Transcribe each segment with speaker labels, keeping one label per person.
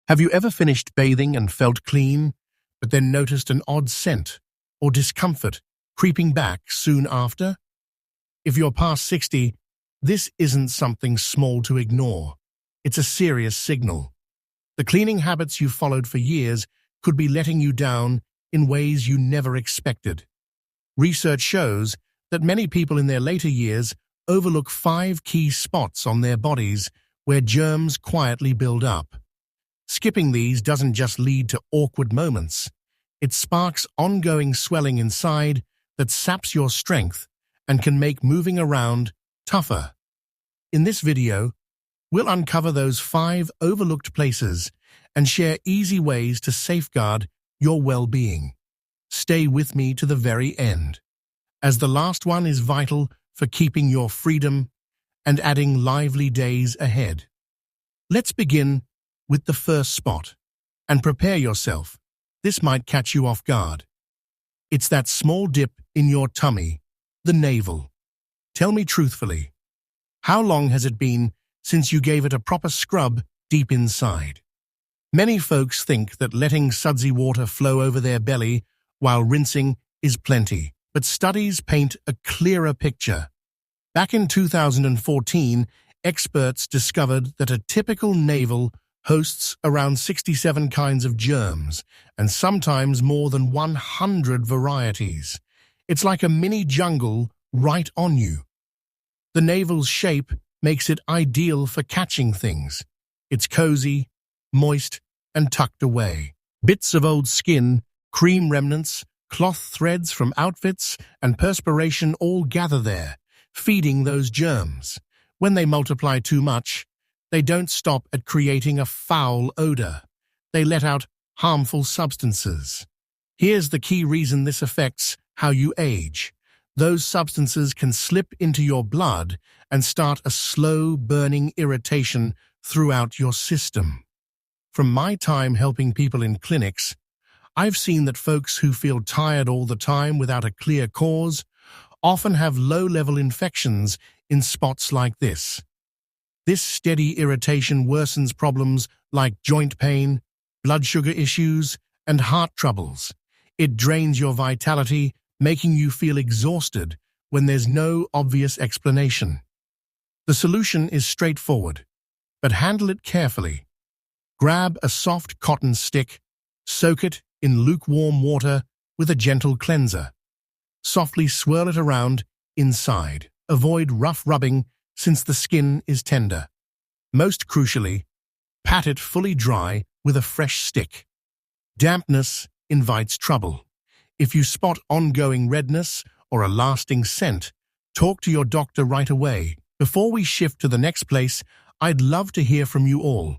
Speaker 1: Have you ever finished bathing and felt clean, but then noticed an odd scent or discomfort creeping back soon after? If you're past 60, this isn't something small to ignore. It's a serious signal. The cleaning habits you followed for years could be letting you down in ways you never expected. Research shows that many people in their later years overlook 5 key spots on their bodies where germs quietly build up. Skipping these doesn't just lead to awkward moments. It sparks ongoing swelling inside that saps your strength and can make moving around tougher. In this video, we'll uncover those 5 overlooked places and share easy ways to safeguard your well-being. Stay with me to the very end, as the last one is vital for keeping your freedom and adding lively days ahead. Let's begin with the first spot, and prepare yourself. This might catch you off guard. It's that small dip in your tummy, the navel. Tell me truthfully, how long has it been since you gave it a proper scrub deep inside? Many folks think that letting sudsy water flow over their belly while rinsing is plenty, but studies paint a clearer picture. Back in 2014, experts discovered that a typical navel hosts around 67 kinds of germs, and sometimes more than 100 varieties. It's like a mini jungle right on you. The navel's shape makes it ideal for catching things. It's cozy, moist, and tucked away. Bits of old skin, cream remnants, cloth threads from outfits, and perspiration all gather there, feeding those germs. When they multiply too much, they don't stop at creating a foul odor. They let out harmful substances. Here's the key reason this affects how you age. Those substances can slip into your blood and start a slow, burning irritation throughout your system. From my time helping people in clinics, I've seen that folks who feel tired all the time without a clear cause often have low-level infections in spots like this. This steady irritation worsens problems like joint pain, blood sugar issues, and heart troubles. It drains your vitality, making you feel exhausted when there's no obvious explanation. The solution is straightforward, but handle it carefully. Grab a soft cotton stick, soak it in lukewarm water with a gentle cleanser. Softly swirl it around inside. Avoid rough rubbing since the skin is tender. Most crucially, pat it fully dry with a fresh stick. Dampness invites trouble. If you spot ongoing redness or a lasting scent, talk to your doctor right away. Before we shift to the next place, I'd love to hear from you all.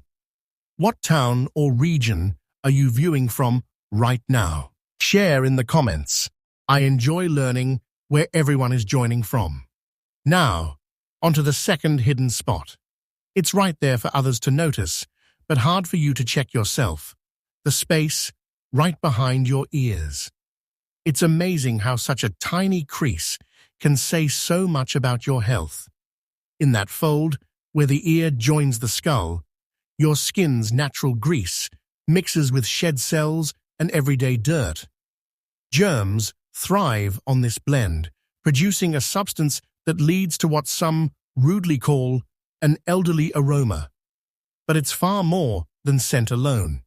Speaker 1: What town or region are you viewing from right now? Share in the comments. I enjoy learning where everyone is joining from. Now, onto the second hidden spot. It's right there for others to notice, but hard for you to check yourself. The space right behind your ears. It's amazing how such a tiny crease can say so much about your health. In that fold, where the ear joins the skull, your skin's natural grease mixes with shed cells and everyday dirt. Germs thrive on this blend, producing a substance that leads to what some rudely call an elderly aroma. But it's far more than scent alone.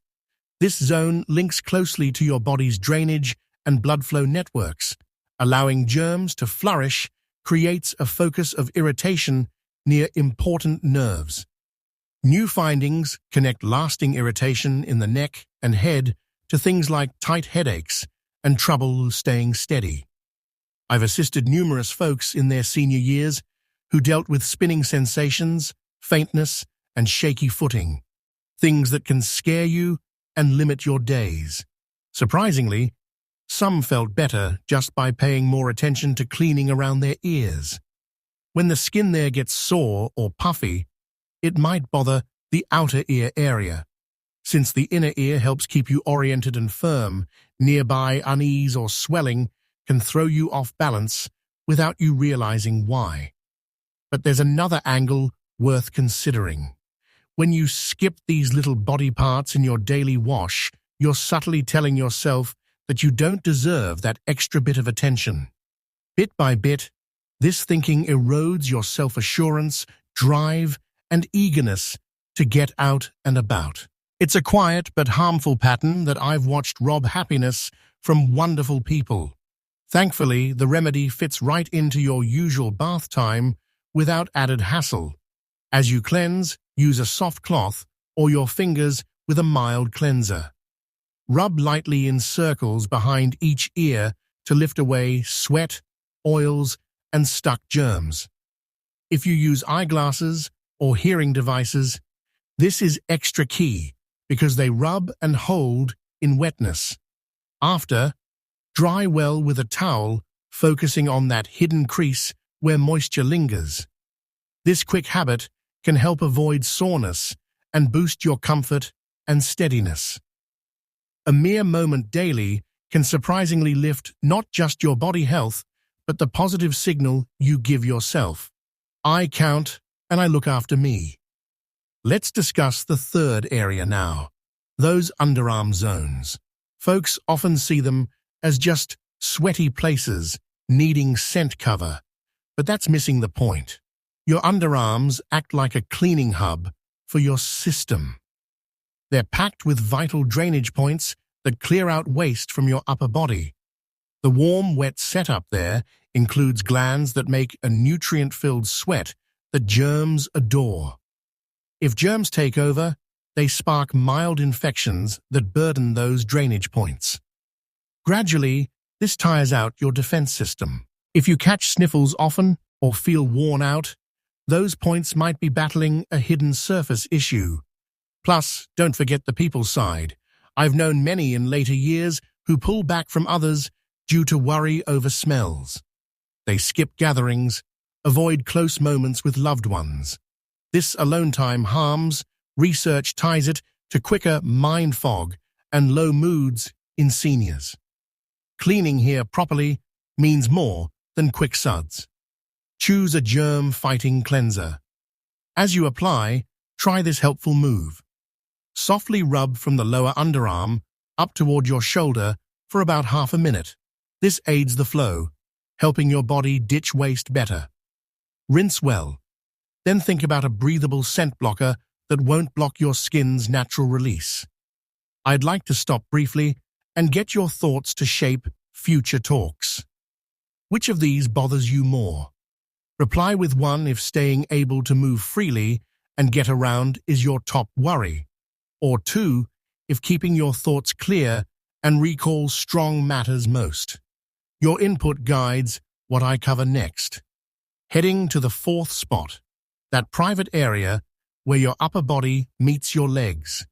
Speaker 1: This zone links closely to your body's drainage and blood flow networks. Allowing germs to flourish creates a focus of irritation near important nerves. New findings connect lasting irritation in the neck and head to things like tight headaches and trouble staying steady. I've assisted numerous folks in their senior years who dealt with spinning sensations, faintness, and shaky footing, things that can scare you and limit your days. Surprisingly, some felt better just by paying more attention to cleaning around their ears. When the skin there gets sore or puffy, it might bother the outer ear area. Since the inner ear helps keep you oriented and firm, nearby unease or swelling can throw you off balance without you realizing why. But there's another angle worth considering. When you skip these little body parts in your daily wash, you're subtly telling yourself that you don't deserve that extra bit of attention. Bit by bit, this thinking erodes your self-assurance, drive, and eagerness to get out and about. It's a quiet but harmful pattern that I've watched rob happiness from wonderful people. Thankfully, the remedy fits right into your usual bath time without added hassle. As you cleanse, use a soft cloth or your fingers with a mild cleanser. Rub lightly in circles behind each ear to lift away sweat, oils, and stuck germs. If you use eyeglasses or hearing devices, this is extra key because they rub and hold in wetness. After, dry well with a towel, focusing on that hidden crease where moisture lingers. This quick habit can help avoid soreness and boost your comfort and steadiness. A mere moment daily can surprisingly lift not just your body health, but the positive signal you give yourself. I count and I look after me. Let's discuss the third area now, those underarm zones. Folks often see them as just sweaty places needing scent cover, but that's missing the point. Your underarms act like a cleaning hub for your system. They're packed with vital drainage points that clear out waste from your upper body. The warm, wet setup there includes glands that make a nutrient-filled sweat that germs adore. If germs take over, they spark mild infections that burden those drainage points. Gradually, this tires out your defense system. If you catch sniffles often or feel worn out, those points might be battling a hidden surface issue. Plus, don't forget the people side. I've known many in later years who pull back from others due to worry over smells. They skip gatherings, avoid close moments with loved ones. This alone time harms. Research ties it to quicker mind fog and low moods in seniors. Cleaning here properly means more than quick suds. Choose a germ-fighting cleanser. As you apply, try this helpful move. Softly rub from the lower underarm up toward your shoulder for about half a minute. This aids the flow, helping your body ditch waste better. Rinse well. Then think about a breathable scent blocker that won't block your skin's natural release. I'd like to stop briefly and get your thoughts to shape future talks. Which of these bothers you more? Reply with 1 if staying able to move freely and get around is your top worry, or 2 if keeping your thoughts clear and recall strong matters most. Your input guides what I cover next. Heading to the 4th spot, that private area where your upper body meets your legs.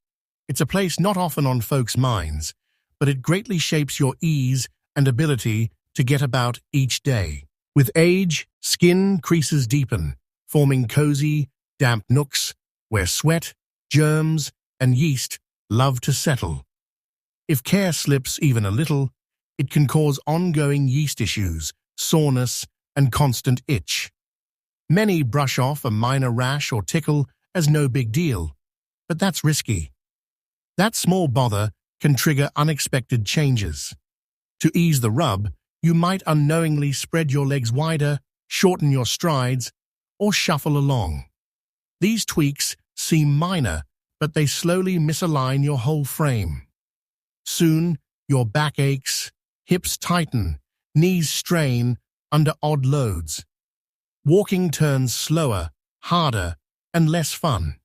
Speaker 1: It's a place not often on folks' minds, but it greatly shapes your ease and ability to get about each day. With age, skin creases deepen, forming cozy, damp nooks where sweat, germs, and yeast love to settle. If care slips even a little, it can cause ongoing yeast issues, soreness, and constant itch. Many brush off a minor rash or tickle as no big deal, but that's risky. That small bother can trigger unexpected changes. To ease the rub, you might unknowingly spread your legs wider, shorten your strides, or shuffle along. These tweaks seem minor, but they slowly misalign your whole frame. Soon, your back aches, hips tighten, knees strain under odd loads. Walking turns slower, harder, and less fun.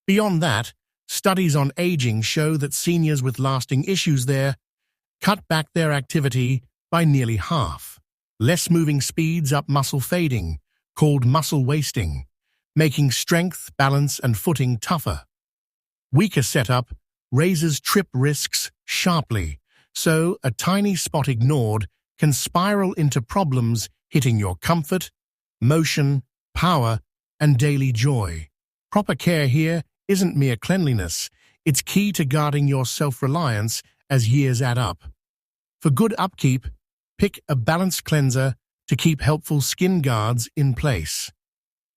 Speaker 1: Beyond that, studies on aging show that seniors with lasting issues there cut back their activity by nearly half. Less moving speeds up muscle fading, called muscle wasting, making strength, balance, and footing tougher. Weaker setup raises trip risks sharply, so a tiny spot ignored can spiral into problems hitting your comfort, motion, power, and daily joy. Proper care here isn't mere cleanliness, it's key to guarding your self-reliance as years add up. For good upkeep, pick a balanced cleanser to keep helpful skin guards in place.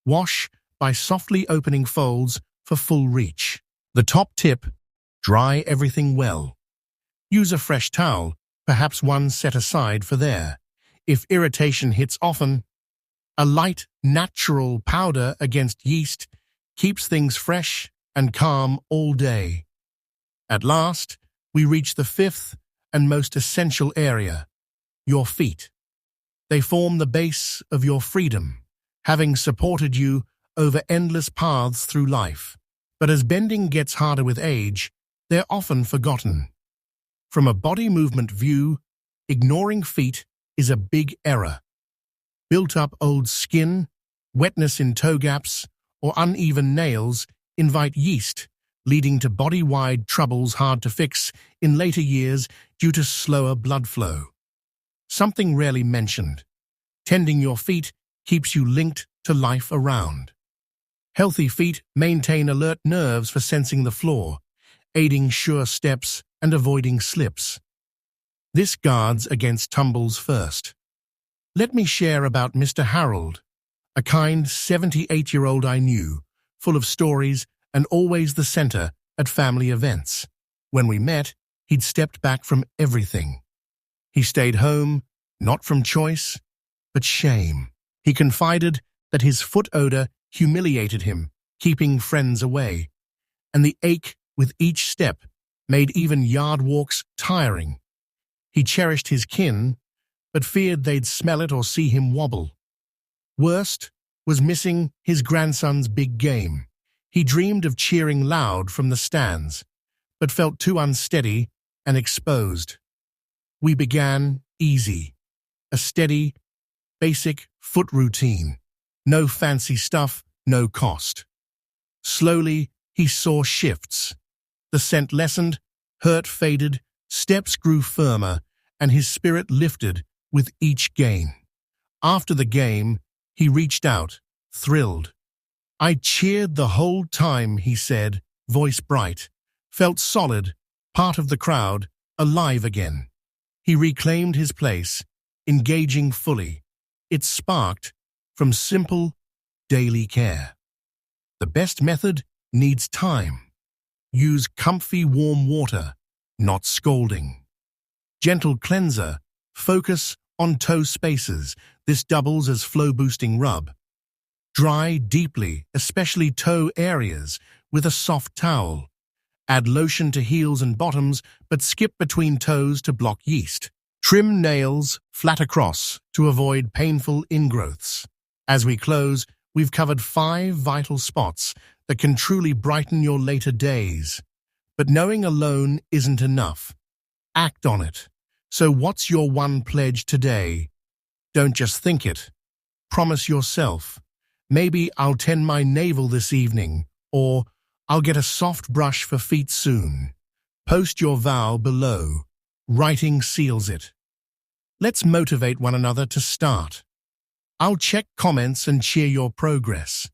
Speaker 1: Wash by softly opening folds for full reach. The top tip: dry everything well. Use a fresh towel, perhaps one set aside for there. If irritation hits often, a light, natural powder against yeast keeps things fresh and calm all day. At last, we reach the fifth and most essential area: your feet. They form the base of your freedom, having supported you over endless paths through life. But as bending gets harder with age, they're often forgotten. From a body movement view, ignoring feet is a big error. Built-up old skin, wetness in toe gaps, or uneven nails invite yeast, leading to body-wide troubles hard to fix in later years due to slower blood flow. Something rarely mentioned: tending your feet keeps you linked to life around. Healthy feet maintain alert nerves for sensing the floor, aiding sure steps and avoiding slips. This guards against tumbles first. Let me share about Mr. Harold, a kind 78-year-old I knew, full of stories and always the center at family events. When we met, he'd stepped back from everything. He stayed home, not from choice, but shame. He confided that his foot odor humiliated him, keeping friends away, and the ache with each step made even yard walks tiring. He cherished his kin, but feared they'd smell it or see him wobble. Worst was missing his grandson's big game. He dreamed of cheering loud from the stands, but felt too unsteady and exposed. We began easy: a steady, basic foot routine. No fancy stuff, no cost. Slowly, he saw shifts. The scent lessened, hurt faded, steps grew firmer, and his spirit lifted with each gain. After the game, he reached out, thrilled. "I cheered the whole time," he said, voice bright. Felt solid, part of the crowd, alive again. He reclaimed his place, engaging fully. It sparked from simple, daily care. The best method needs time. Use comfy warm water, not scalding. Gentle cleanser, focus on toe spaces. This doubles as flow-boosting rub. Dry deeply, especially toe areas, with a soft towel. Add lotion to heels and bottoms, but skip between toes to block yeast. Trim nails flat across to avoid painful ingrowths. As we close, we've covered 5 vital spots that can truly brighten your later days. But knowing alone isn't enough. Act on it. So what's your one pledge today? Don't just think it. Promise yourself, maybe I'll tend my navel this evening, or I'll get a soft brush for feet soon. Post your vow below. Writing seals it. Let's motivate one another to start. I'll check comments and cheer your progress.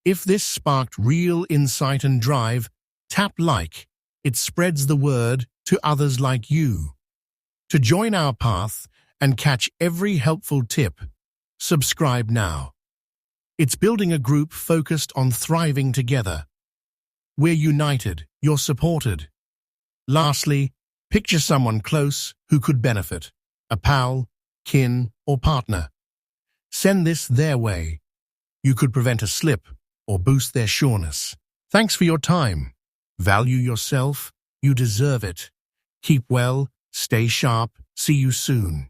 Speaker 1: If this sparked real insight and drive, tap like. It spreads the word to others like you. To join our path and catch every helpful tip, subscribe now. It's building a group focused on thriving together. We're united, you're supported. Lastly, picture someone close who could benefit: a pal, kin, or partner. Send this their way. You could prevent a slip or boost their sureness. Thanks for your time. Value yourself. You deserve it. Keep well, stay sharp. See you soon.